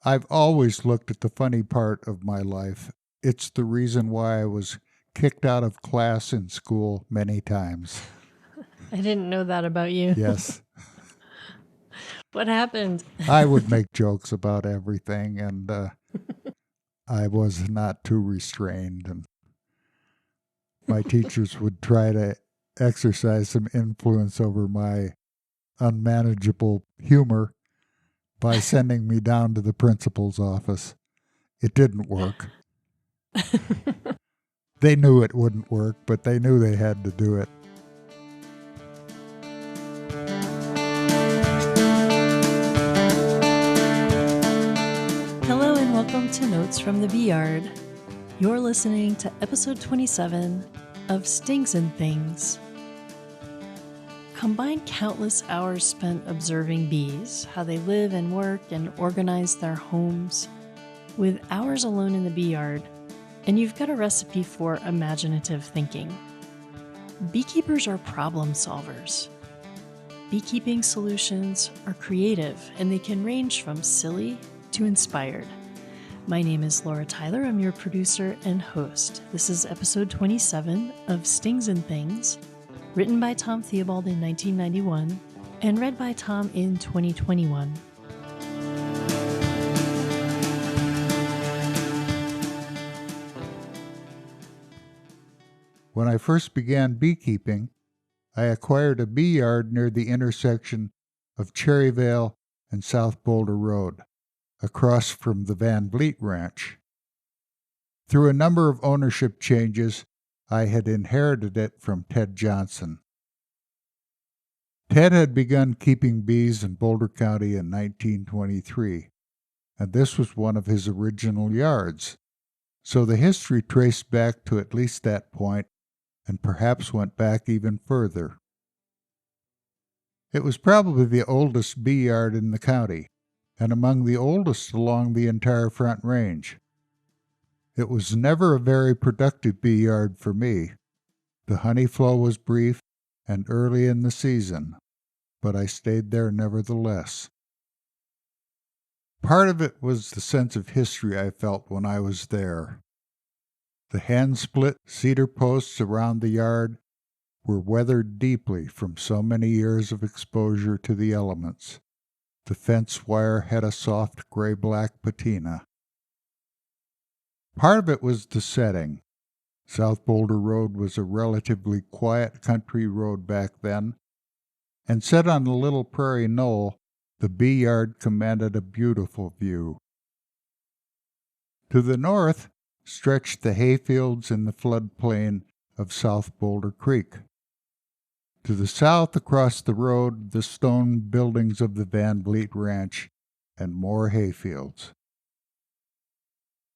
I've always looked at the funny part of my life. It's the reason why I was kicked out of class in school many times. I didn't know that about you. Yes. What happened? I would make jokes about everything, and I was not too restrained. And my teachers would try to exercise some influence over my unmanageable humor by sending me down to the principal's office. It didn't work. They knew it wouldn't work, but they knew they had to do it. Hello and welcome to Notes from the Beeyard. You're listening to episode 27 of Stings and Things. Combine countless hours spent observing bees, how they live and work and organize their homes, with hours alone in the beeyard, and you've got a recipe for imaginative thinking. Beekeepers are problem solvers. Beekeeping solutions are creative, and they can range from silly to inspired. My name is Laura Tyler. I'm your producer and host. This is episode 27 of Stings and Things, written by Tom Theobald in 1991 and read by Tom in 2021. When I first began beekeeping, I acquired a bee yard near the intersection of Cherryvale and South Boulder Road, across from the Van Vliet Ranch. Through a number of ownership changes, I had inherited it from Ted Johnson. Ted had begun keeping bees in Boulder County in 1923, and this was one of his original yards, so the history traced back to at least that point and perhaps went back even further. It was probably the oldest bee yard in the county, and among the oldest along the entire Front Range. It was never a very productive bee yard for me. The honey flow was brief and early in the season, but I stayed there nevertheless. Part of it was the sense of history I felt when I was there. The hand-split cedar posts around the yard were weathered deeply from so many years of exposure to the elements. The fence wire had a soft gray-black patina. Part of it was the setting. South Boulder Road was a relatively quiet country road back then, and set on a little prairie knoll, the bee yard commanded a beautiful view. To the north stretched the hayfields in the floodplain of South Boulder Creek. To the south across the road, the stone buildings of the Van Vliet Ranch and more hayfields.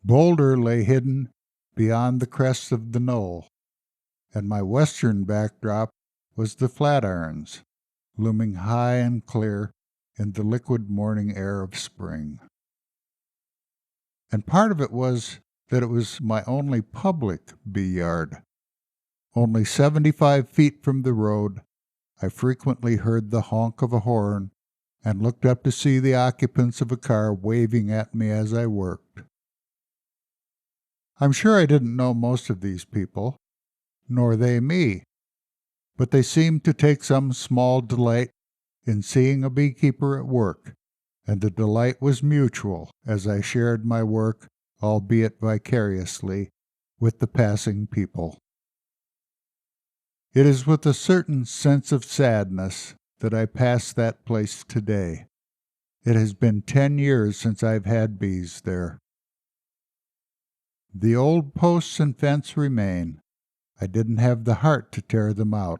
Boulder lay hidden beyond the crest of the knoll, and my western backdrop was the Flatirons, looming high and clear in the liquid morning air of spring. And part of it was that it was my only public bee yard. Only 75 feet from the road, I frequently heard the honk of a horn and looked up to see the occupants of a car waving at me as I worked. I'm sure I didn't know most of these people, nor they me, but they seemed to take some small delight in seeing a beekeeper at work, and the delight was mutual as I shared my work, albeit vicariously, with the passing people. It is with a certain sense of sadness that I pass that place today. It has been 10 years since I've had bees there. The old posts and fence remain. I didn't have the heart to tear them out.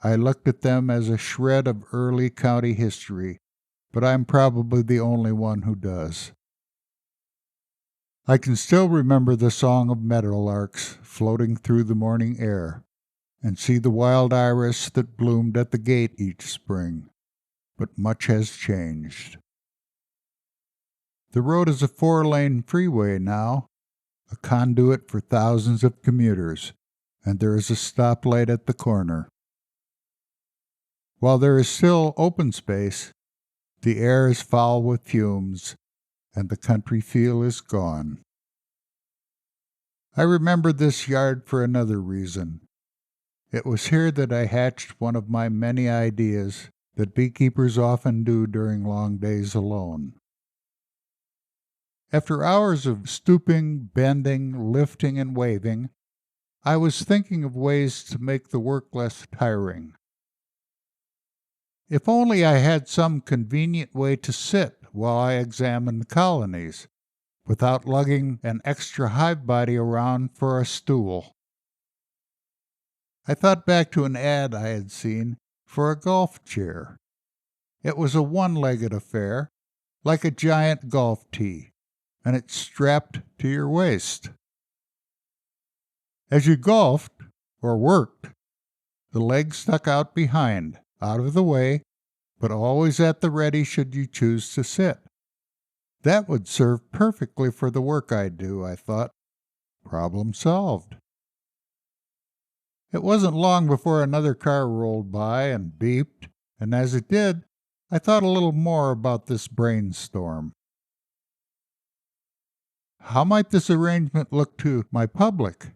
I looked at them as a shred of early county history, but I'm probably the only one who does. I can still remember the song of meadowlarks floating through the morning air, and see the wild iris that bloomed at the gate each spring, but much has changed. The road is a 4-lane freeway now, a conduit for thousands of commuters, and there is a stoplight at the corner. While there is still open space, the air is foul with fumes, and the country feel is gone. I remember this yard for another reason. It was here that I hatched one of my many ideas that beekeepers often do during long days alone. After hours of stooping, bending, lifting, and waving, I was thinking of ways to make the work less tiring. If only I had some convenient way to sit while I examined colonies, without lugging an extra hive body around for a stool. I thought back to an ad I had seen for a golf chair. It was a one-legged affair, like a giant golf tee, and it strapped to your waist. As you golfed or worked, the legs stuck out behind, out of the way, but always at the ready should you choose to sit. That would serve perfectly for the work I do, I thought. Problem solved. It wasn't long before another car rolled by and beeped, and as it did, I thought a little more about this brainstorm. How might this arrangement look to my public?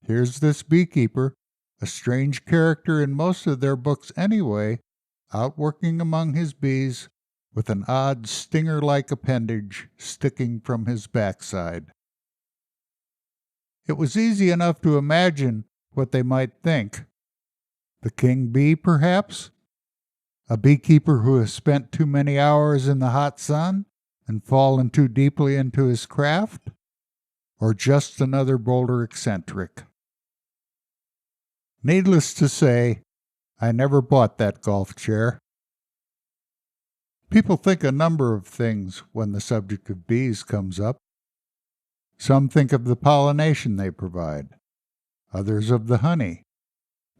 Here's this beekeeper, a strange character in most of their books anyway, out working among his bees, with an odd stinger-like appendage sticking from his backside. It was easy enough to imagine what they might think. The king bee, perhaps? A beekeeper who has spent too many hours in the hot sun and fallen too deeply into his craft? Or just another bolder eccentric? Needless to say, I never bought that golf chair. People think a number of things when the subject of bees comes up. Some think of the pollination they provide, others of the honey,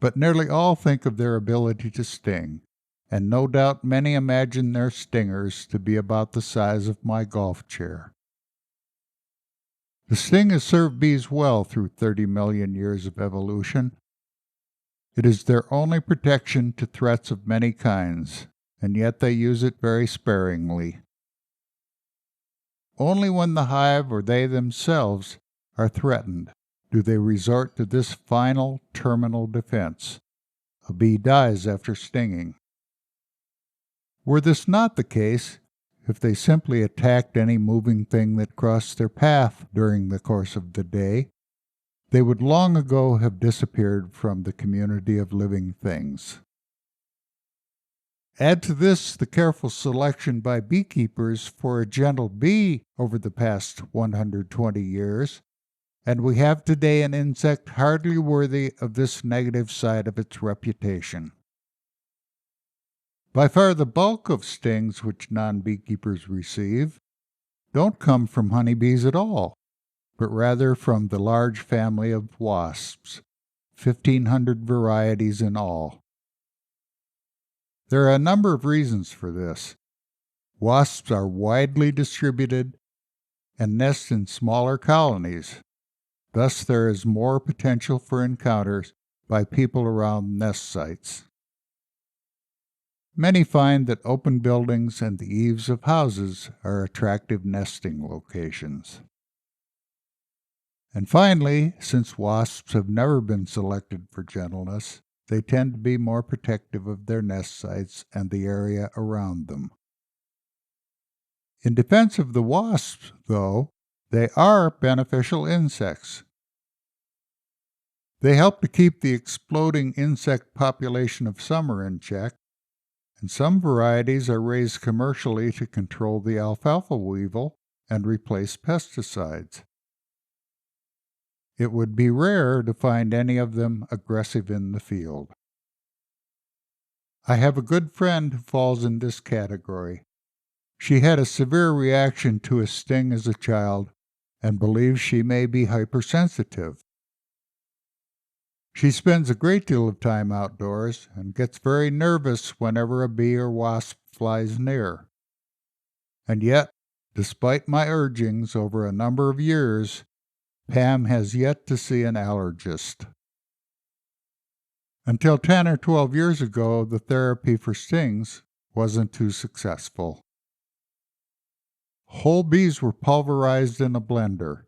but nearly all think of their ability to sting, and no doubt many imagine their stingers to be about the size of my golf chair. The sting has served bees well through 30 million years of evolution. It is their only protection to threats of many kinds, and yet they use it very sparingly. Only when the hive or they themselves are threatened do they resort to this final terminal defense. A bee dies after stinging. Were this not the case, if they simply attacked any moving thing that crossed their path during the course of the day, they would long ago have disappeared from the community of living things. Add to this the careful selection by beekeepers for a gentle bee over the past 120 years, and we have today an insect hardly worthy of this negative side of its reputation. By far the bulk of stings which non-beekeepers receive don't come from honeybees at all, but rather from the large family of wasps, 1,500 varieties in all. There are a number of reasons for this. Wasps are widely distributed and nest in smaller colonies. Thus, there is more potential for encounters by people around nest sites. Many find that open buildings and the eaves of houses are attractive nesting locations. And finally, since wasps have never been selected for gentleness, they tend to be more protective of their nest sites and the area around them. In defense of the wasps, though, they are beneficial insects. They help to keep the exploding insect population of summer in check, and some varieties are raised commercially to control the alfalfa weevil and replace pesticides. It would be rare to find any of them aggressive in the field. I have a good friend who falls in this category. She had a severe reaction to a sting as a child and believes she may be hypersensitive. She spends a great deal of time outdoors and gets very nervous whenever a bee or wasp flies near. And yet, despite my urgings over a number of years, Pam has yet to see an allergist. Until 10 or 12 years ago, the therapy for stings wasn't too successful. Whole bees were pulverized in a blender,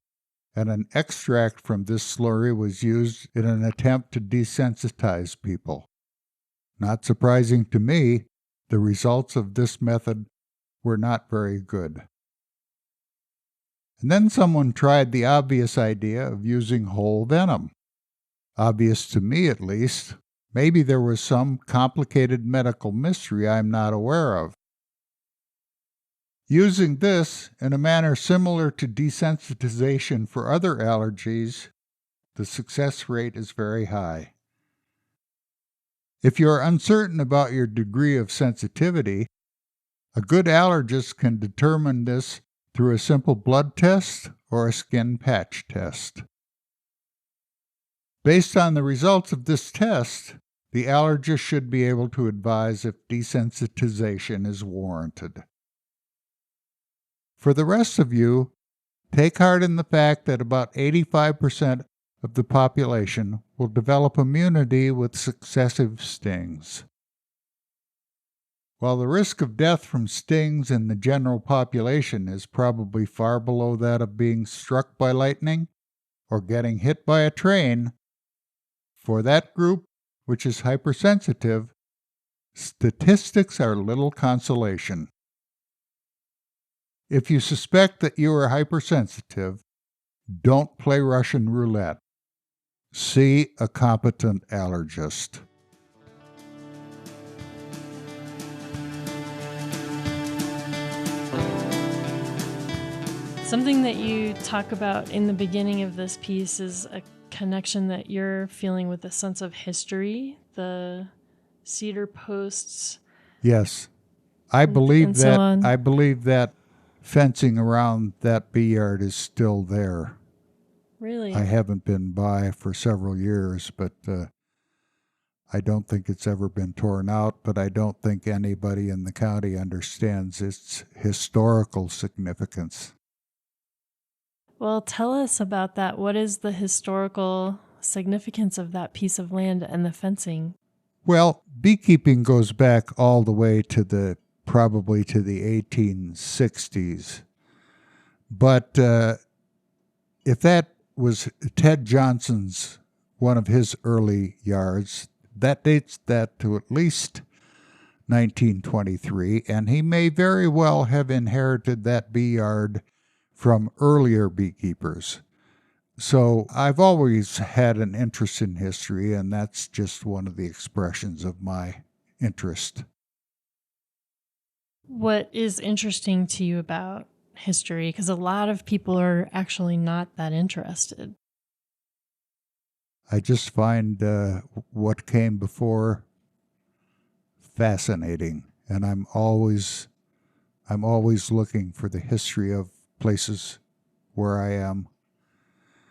and an extract from this slurry was used in an attempt to desensitize people. Not surprising to me, the results of this method were not very good. And then someone tried the obvious idea of using whole venom. Obvious to me, at least. Maybe there was some complicated medical mystery I'm not aware of. Using this in a manner similar to desensitization for other allergies, the success rate is very high. If you are uncertain about your degree of sensitivity, a good allergist can determine this through a simple blood test or a skin patch test. Based on the results of this test, the allergist should be able to advise if desensitization is warranted. For the rest of you, take heart in the fact that about 85% of the population will develop immunity with successive stings. While the risk of death from stings in the general population is probably far below that of being struck by lightning or getting hit by a train, for that group which is hypersensitive, statistics are little consolation. If you suspect that you are hypersensitive, don't play Russian roulette. See a competent allergist. Something that you talk about in the beginning of this piece is a connection that you're feeling with a sense of history, the cedar posts. Yes. I believe so on. I believe that fencing around that Beeyard is still there. Really? I haven't been by for several years, but I don't think it's ever been torn out, but I don't think anybody in the county understands its historical significance. Well, tell us about that. What is the historical significance of that piece of land and the fencing? Well, beekeeping goes back all the way to probably to the 1860s. But if that was Ted Johnson's, one of his early yards, that dates that to at least 1923, and he may very well have inherited that bee yard from earlier beekeepers. So I've always had an interest in history, and that's just one of the expressions of my interest. What is interesting to you about history? Because a lot of people are actually not that interested. I just find what came before fascinating, and I'm always looking for the history of places where I am.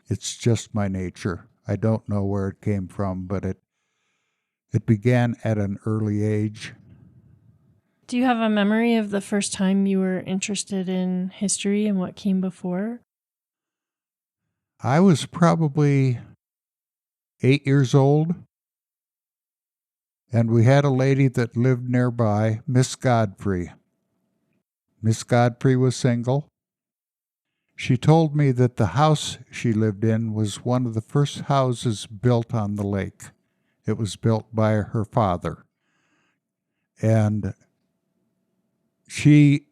It's just my nature. I don't know where it came from, but it began at an early age. Do you have a memory of the first time you were interested in history and what came before? I was probably 8 years old, and we had a lady that lived nearby, Miss Godfrey. Miss Godfrey was single. She told me that the house she lived in was one of the first houses built on the lake. It was built by her father. And she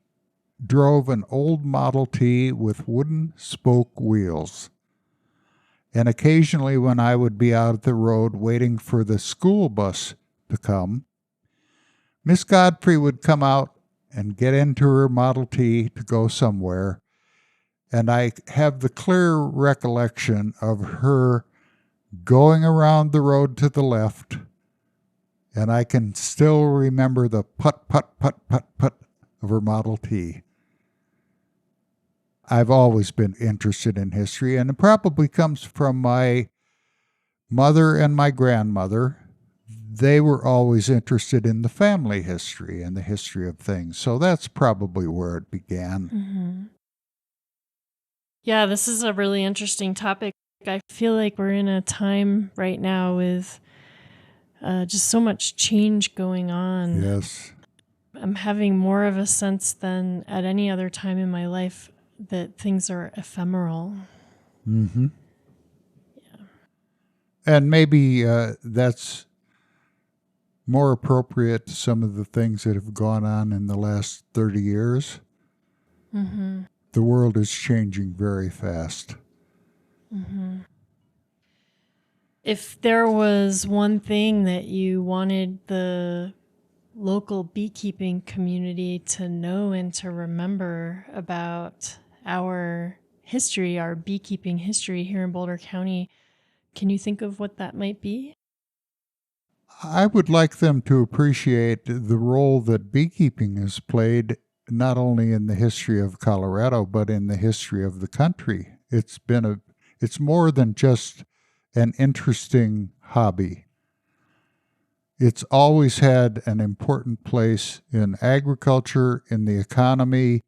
drove an old Model T with wooden spoke wheels. And occasionally when I would be out at the road waiting for the school bus to come, Miss Godfrey would come out and get into her Model T to go somewhere. And I have the clear recollection of her going around the road to the left, and I can still remember the put, put, put, put, put of her Model T. I've always been interested in history, and it probably comes from my mother and my grandmother. They were always interested in the family history and the history of things, so that's probably where it began. Mm-hmm. Yeah, this is a really interesting topic. I feel like we're in a time right now with just so much change going on. Yes. I'm having more of a sense than at any other time in my life that things are ephemeral. Mm-hmm. Yeah. And maybe that's more appropriate to some of the things that have gone on in the last 30 years. Mm-hmm. The world is changing very fast. Mm-hmm. If there was one thing that you wanted the local beekeeping community to know and to remember about our history, our beekeeping history here in Boulder County, can you think of what that might be? I would like them to appreciate the role that beekeeping has played not only in the history of Colorado, but in the history of the country. It's more than just an interesting hobby. It's always had an important place in agriculture, in the economy,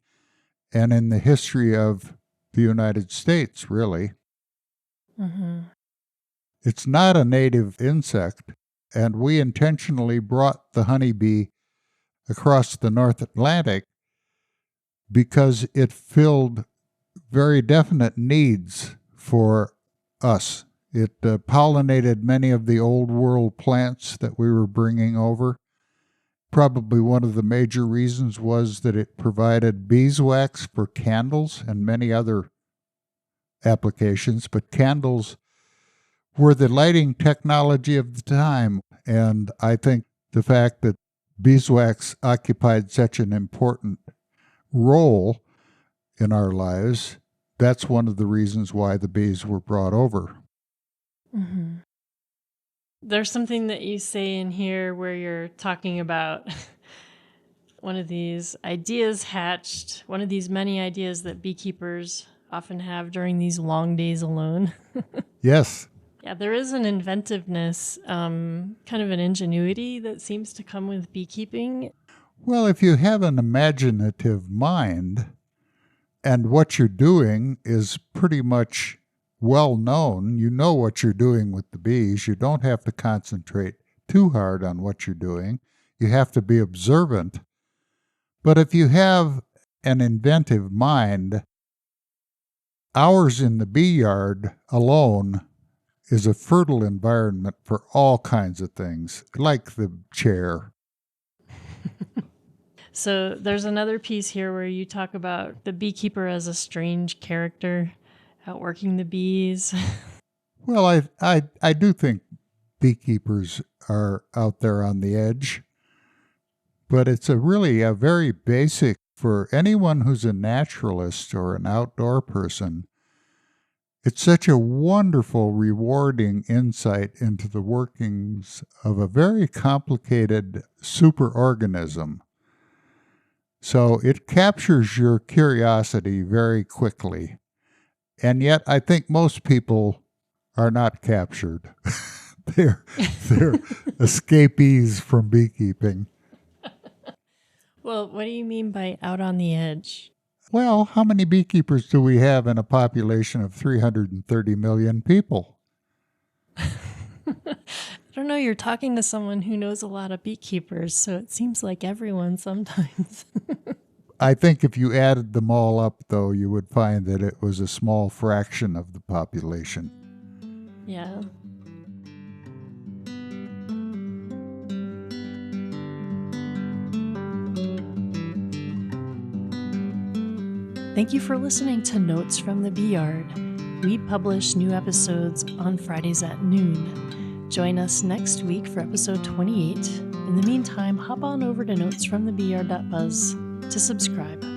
and in the history of the United States, really. Mm-hmm. It's not a native insect, and we intentionally brought the honeybee across the North Atlantic because it filled very definite needs for us. It pollinated many of the old world plants that we were bringing over. Probably one of the major reasons was that it provided beeswax for candles and many other applications, but candles were the lighting technology of the time. And I think the fact that beeswax occupied such an important role in our lives, that's one of the reasons why the bees were brought over. Mm-hmm. There's something that you say in here where you're talking about one of these ideas hatched, one of these many ideas that beekeepers often have during these long days alone. Yes. Yeah, there is an inventiveness, kind of an ingenuity that seems to come with beekeeping. Well, if you have an imaginative mind and what you're doing is pretty much well known, you know what you're doing with the bees, you don't have to concentrate too hard on what you're doing. You have to be observant. But if you have an inventive mind, ours in the Beeyard alone is a fertile environment for all kinds of things, like the chair. So there's another piece here where you talk about the beekeeper as a strange character, outworking the bees. Well, I do think beekeepers are out there on the edge, but it's really a very basic for anyone who's a naturalist or an outdoor person. It's such a wonderful, rewarding insight into the workings of a very complicated superorganism. So it captures your curiosity very quickly. And yet I think most people are not captured. They're escapees from beekeeping. Well, what do you mean by out on the edge? Well, how many beekeepers do we have in a population of 330 million people? I don't know, you're talking to someone who knows a lot of beekeepers, so it seems like everyone sometimes. I think if you added them all up, though, you would find that it was a small fraction of the population. Yeah. Thank you for listening to Notes from the Beeyard. We publish new episodes on Fridays at noon. Join us next week for episode 28. In the meantime, hop on over to notesfromthebeeyard.buzz to subscribe.